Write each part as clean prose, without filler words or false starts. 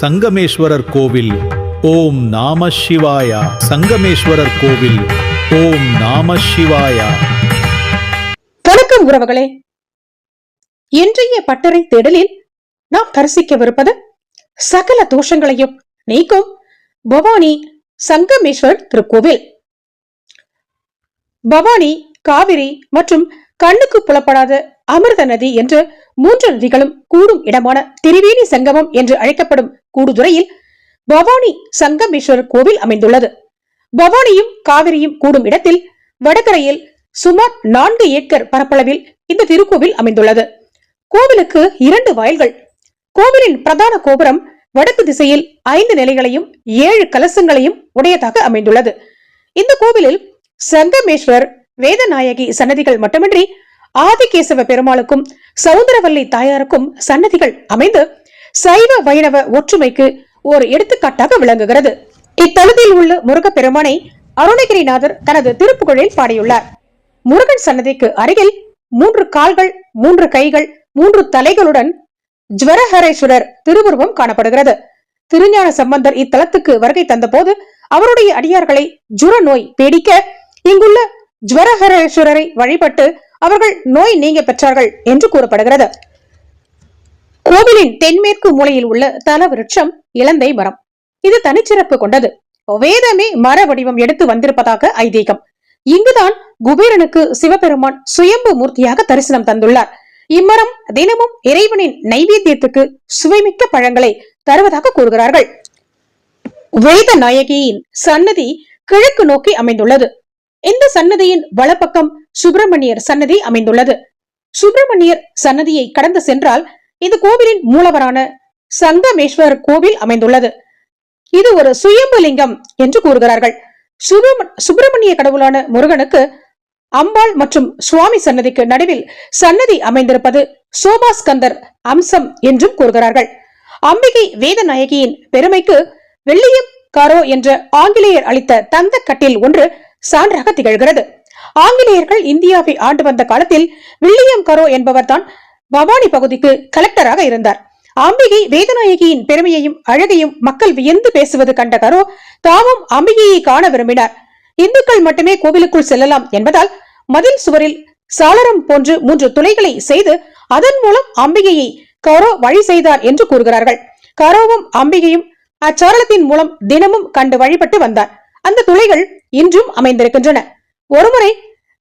சங்கமேஸ்வரர் கோவில். ஓம் நம சிவாயா. சங்கமேஸ்வரர் கோவில். ஓம் நம சிவாயா. வணக்கம் உறவுகளே. இன்றைய பட்டறை தேடலில் நாம் தரிசிக்கவிருப்பது சகல தோஷங்களையும் நீக்கும் பவானி சங்கமேஸ்வரர் திருக்கோவில். பவானி, காவிரி மற்றும் கண்ணுக்கு புலப்படாத அமிர்த நதி என்று 3 நதிகளும் கூடும் இடமான திரிவேணி சங்கமம் என்று அழைக்கப்படும் கூடுதுறையில் பவானி சங்கமேஸ்வரர் கோவில் அமைந்துள்ளது. பவானியும் காவிரியும் கூடும் இடத்தில் வடகரையில் சுமார் 4 ஏக்கர் பரப்பளவில் இந்த திருக்கோவில் அமைந்துள்ளது. கோவிலுக்கு 2 வாயில்கள். கோவிலின் பிரதான கோபுரம் வடக்கு திசையில் 5 நிலைகளையும் 7 கலசங்களையும் உடையதாக அமைந்துள்ளது. இந்த கோவிலில் சங்கமேஸ்வர், வேதநாயகி சன்னதிகள் மட்டுமின்றி ஆதிகேசவ பெருமாளுக்கும் சௌந்தரவல்லி தாயாருக்கும் சன்னதிகள் அமைந்து சைவ வைணவ ஒற்றுமைக்கு ஒரு எடுத்துக்காட்டாக விளங்குகிறது. இத்தலத்தில் உள்ள முருகப்பெருமானை அருணகிரிநாதர் தனது திருப்புகழில் பாடியுள்ளார். முருகன் சன்னதிக்கு அருகில் 3 கால்கள், 3 கைகள், 3 தலைகளுடன் ஜ்வரஹரேஸ்வரர் திருவுருவம் காணப்படுகிறது. திருஞான சம்பந்தர் இத்தலத்துக்கு வருகை தந்த போது அவருடைய அடியார்களை ஜுர நோய் பீடிக்க இங்குள்ள ஜ்வரஹரேஸ்வரரை வழிபட்டு அவர்கள் நோய் நீங்க பெற்றார்கள் என்று கூறப்படுகிறது. கோவிலின் தென்மேற்கு மூலையில் உள்ள தல விருட்சம் இலந்தை மரம். இது தனிச்சிறப்பு கொண்டது. வேதமே மர வடிவம் எடுத்து வந்திருப்பதாக ஐதீகம். இங்குதான் குபேரனுக்கு சிவபெருமான் சுயம்பு மூர்த்தியாக தரிசனம் தந்துள்ளார். இம்மரம் தினமும் இறைவனின் நைவேத்தியத்துக்கு சுவைமிக்க பழங்களை தருவதாக கூறுகிறார்கள். வேதநாயகியின் சன்னதி கிழக்கு நோக்கி அமைந்துள்ளது. இந்த சன்னதியின் வலப்பக்கம் சுப்பிரமணியர் சன்னதி அமைந்துள்ளது. சுப்பிரமணியர் சன்னதியை கடந்து சென்றால் இந்த கோவிலின் மூலவரான சங்கமேஸ்வரர் கோவில் அமைந்துள்ளது. இது ஒரு சுயம்பு லிங்கம் என்று கூறுகிறார்கள். சுப்பிரமணிய கடவுளான முருகனுக்கு அம்பாள் மற்றும் சுவாமி சன்னதிக்கு நடுவில் சன்னதி அமைந்திருப்பது சோமாஸ்கந்தர் அம்சம் என்றும் கூறுகிறார்கள். அம்பிகை வேதநாயகியின் பெருமைக்கு வெள்ளியம் காரோ என்ற ஆங்கிலேயர் அளித்த தந்த கட்டில் ஒன்று சான்றாக திகழ்கிறது. ஆங்கிலேயர்கள் இந்தியாவை ஆண்டு வந்த காலத்தில் வில்லியம் கரோ என்பவர் தான் பவானி பகுதிக்கு கலெக்டராக இருந்தார். அம்பிகை வேதநாயகியின் பெருமையையும் அழகையும் மக்கள் வியந்து பேசுவது கண்ட கரோ தாமும் அம்பிகையை காண விரும்பினார். இந்துக்கள் மட்டுமே கோவிலுக்குள் செல்லலாம் என்பதால் மதில் சுவரில் சாளரம் போன்று 3 துளைகளை செய்து அதன் மூலம் அம்பிகையை கரோ வழி செய்தார் என்று கூறுகிறார்கள். கரோவும் அம்பிகையும் அச்சாளத்தின் மூலம் தினமும் கண்டு வழிபட்டு வந்தார். அந்த துளைகள் இன்றும் அமைந்திருக்கின்றன. ஒருமுறை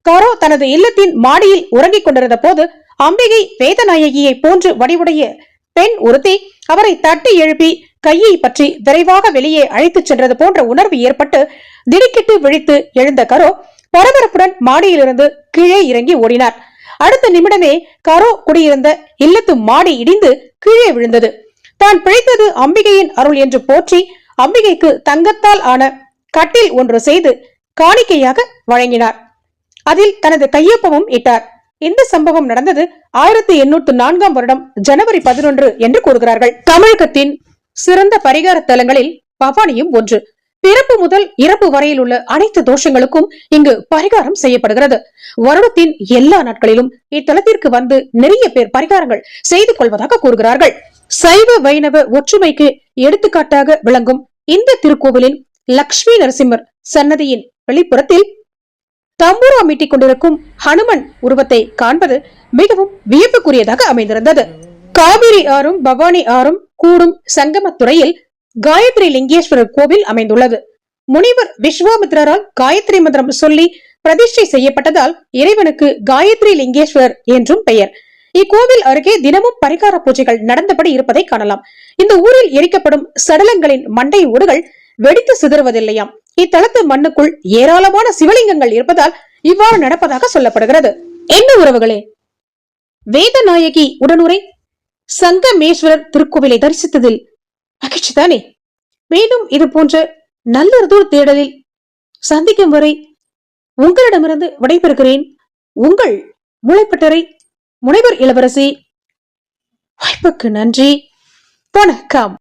கரோ தனது இல்லத்தின் மாடியில் உறங்கிக் கொண்டிருந்த போது அம்பிகை வேதநாயகியை போன்று வடிவுடைய பெண் ஒருத்தி அவரை தட்டி எழுப்பி கையை பற்றி விரைவாக வெளியே அழைத்துச் சென்றது போன்ற உணர்வு ஏற்பட்டு திடுக்கிட்டு விழித்து எழுந்த கரோ பரபரப்புடன் மாடியிலிருந்து கீழே இறங்கி ஓடினார். அடுத்த நிமிடமே கரோ குடியிருந்த இல்லத்து மாடி இடிந்து கீழே விழுந்தது. தான் பிழைத்தது அம்பிகையின் அருள் என்று போற்றி அம்பிகைக்கு தங்கத்தால் ஆன கட்டில் ஒன்று செய்து காணிக்கையாக வழங்கினார். அதில் தனது கையொப்பமும் இட்டார். இந்த சம்பவம் நடந்தது 1804 வருடம் ஜனவரி 11 என்று கூறுகிறார்கள். தமிழகத்தின் சிறந்த பரிகார தலங்களில் பவானியும் ஒன்று. பிறப்பு முதல் இறப்பு வரையில் உள்ள அனைத்து தோஷங்களுக்கும் இங்கு பரிகாரம் செய்யப்படுகிறது. வருடத்தின் எல்லா நாட்களிலும் இத்தலத்திற்கு வந்து நிறைய பேர் பரிகாரங்கள் செய்து கொள்வதாக கூறுகிறார்கள். சைவ வைணவ ஒற்றுமைக்கு எடுத்துக்காட்டாக விளங்கும் இந்த திருக்கோவிலின் லக்ஷ்மி நரசிம்மர் சன்னதியின் வெளிப்புறத்தில் தம்பூரா மீட்டிக் கொண்டிருக்கும் ஹனுமன் உருவத்தை காண்பது மிகவும் வியப்புக்குரியதாக அமைந்திருந்தது. காவிரி ஆறும் பவானி ஆறும் கூடும் சங்கமத்துறையில் காயத்ரி லிங்கேஸ்வரர் கோவில் அமைந்துள்ளது. முனிவர் விஸ்வாமித்ரால் காயத்ரி மந்திரம் சொல்லி பிரதிஷ்டை செய்யப்பட்டதால் இறைவனுக்கு காயத்ரி லிங்கேஸ்வரர் என்றும் பெயர். இக்கோவில் அருகே தினமும் பரிகார பூஜைகள் நடந்தபடி இருப்பதை காணலாம். இந்த ஊரில் எரிக்கப்படும் சடலங்களின் மண்டை ஓடுகள் வெடித்து சிதறுவதில்லையாம். இத்தலத்து மண்ணுக்குள் ஏராளமான சிவலிங்கங்கள் இருப்பதால் இவ்வாறு நடப்பதாக சொல்லப்படுகிறது. என்ன உறவுகளே, வேதநாயகி உடனுரை சங்கமேஸ்வரர் திருக்கோவிலை தரிசித்ததில் மகிழ்ச்சிதானே? மேலும் இது போன்ற நல்லதொரு தேடலில் சந்திக்கும் வரை உங்களிடமிருந்து விடைபெறுகிறேன். உங்கள் மூளைப்பட்டறை முனைவர் இளவரசி. வாய்ப்புக்கு நன்றி. வணக்கம்.